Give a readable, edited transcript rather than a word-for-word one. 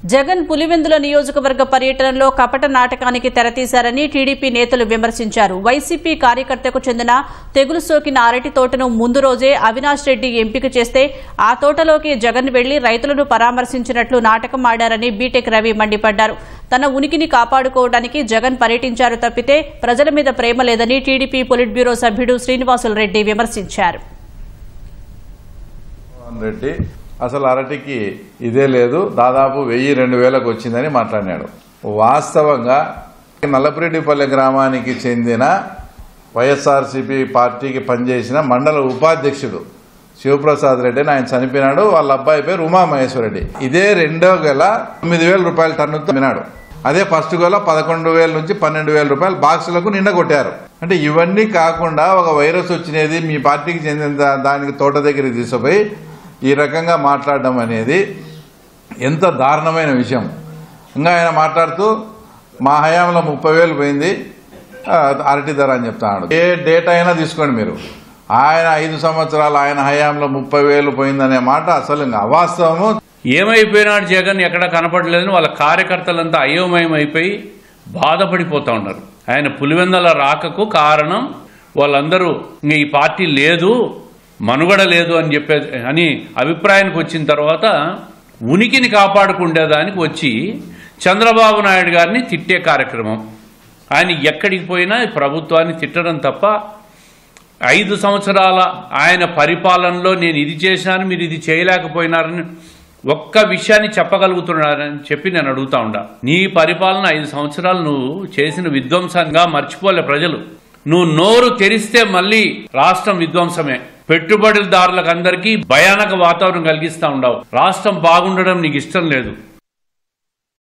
జగన్ పులివెందుల నియోజకవర్గ పర్యటనలో కపట నాటకానికి తెరతీశారని టీడీపీ నేతలు విమర్శించారు. వైసీపీ కార్యకర్తకు చెందిన తెగులు సోకిన అరటి తోటను ముందు రోజే అవినాష్ రెడ్డి ఎంపిక చేస్తే ఆ తోటలోకి జగన్ వెళ్లి రైతులను పరామర్శించినట్లు నాటకం ఆడారని బీటెక్ రవి మండిపడ్డారు. తన ఉనికిని కాపాడుకోవడానికి జగన్ పర్యటించారు తప్పితే ప్రజల మీద ప్రేమ లేదని టీడీపీ పొలిట్ బ్యూరో సభ్యుడు శ్రీనివాసులు రెడ్డి విమర్శించారు. అసలు అరటికి ఇదే లేదు, దాదాపు 1000-2000కు వచ్చిందని మాట్లాడినాడు. వాస్తవంగా నల్లపురెడ్డిపల్లె గ్రామానికి చెందిన వైఎస్ఆర్సీపీ పార్టీకి పనిచేసిన మండల ఉపాధ్యక్షుడు శివప్రసాద్ రెడ్డి ఆయన చనిపోయినాడు. వాళ్ళ అబ్బాయి పేరు ఉమామహేశ్వరరెడ్డి. ఇదే రెండో గెల 9,000 రూపాయల టన్నుతో వినాడు. అదే ఫస్ట్ గెల 11,000 నుంచి 12,000 రూపాయలు బాక్సులకు నిండా కొట్టారు. అంటే ఇవన్నీ కాకుండా ఒక వైరస్ వచ్చినది మీ పార్టీకి చెందిన దానికి తోట దగ్గరికి తీసుకుపోయి ఈ రకంగా మాట్లాడడం అనేది ఎంత దారుణమైన విషయం. ఇంకా ఆయన మాట్లాడుతూ మా హయాంలో 30,000 పోయింది అరటి ధర అని చెప్తాడు. ఏ డేటా అయినా తీసుకోండి మీరు, ఆయన 5 సంవత్సరాలు ఆయన హయాంలో 30,000 పోయిందనే మాట అసలు ఇంకా అవాస్తవము. ఏమైపోయినాడు జగన్ ఎక్కడ కనపడలేదని వాళ్ళ కార్యకర్తలంతా అయోమయం అయిపోయి బాధపడిపోతూ ఉన్నారు. ఆయన పులివెందుల రాకకు కారణం వాళ్ళందరూ ఇంక ఈ పార్టీ లేదు, మనుగడ లేదు అని అభిప్రాయానికి వచ్చిన తర్వాత ఉనికిని కాపాడుకునేదానికి వచ్చి చంద్రబాబు నాయుడు గారిని తిట్టే కార్యక్రమం. ఆయన ఎక్కడికి పోయినా ప్రభుత్వాన్ని తిట్టడం తప్ప 5 సంవత్సరాల ఆయన పరిపాలనలో నేను ఇది చేశాను మీరు ఇది చేయలేకపోయినారని ఒక్క విషయాన్ని చెప్పగలుగుతున్నారని చెప్పి నేను అడుగుతా ఉండా. నీ పరిపాలన 5 సంవత్సరాలు నువ్వు చేసిన విధ్వంసంగా మర్చిపోలే ప్రజలు. నువ్వు నోరు తెరిస్తే మళ్ళీ రాష్ట్రం విధ్వంసమే. పెట్టుబడిదారులకు అందరికీ భయానక వాతావరణం కలిగిస్తా ఉండవు. రాష్ట్రం బాగుండడం నీకు ఇష్టం లేదు.